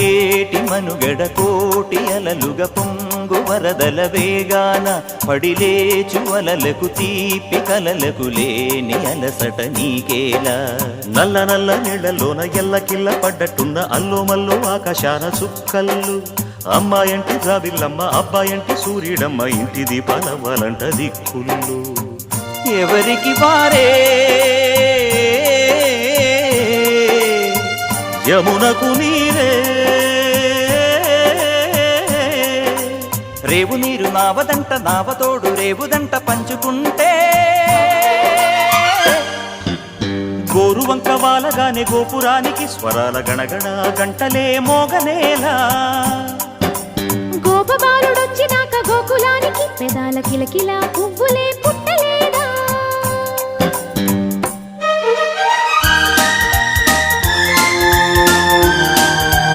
ఏటి మనుగడ కోటి అలలుగా పొంగు వరదల వేగాన పడిలేచు అలలకు తీపి కలలకు లేని అలసట నీకేలా నల్ల నల్ల నీళ్లలోన ఎల్లకిల్ల పడ్డట్టున్న అల్లో మల్లో ఆకాశాన చుక్కల్లు అమ్మాయంటి ద్రావిల్లమ్మ అబ్బాయంటి సూర్యుడమ్మ ఇంటి దీపాలవ్వాలంట దిక్కులు ఎవరికి వారే యమునకు నీరే రేవు నీరు నావదంట నావతోడు రేవుదంట పంచుకుంటే గోరువంక వాలగానే గోపురానికి స్వరాల గణగణ గంటలే మోగనేలా గోపబాలుడొచ్చినాక గోకులానికి పెదాల కిలకిల పువ్వులే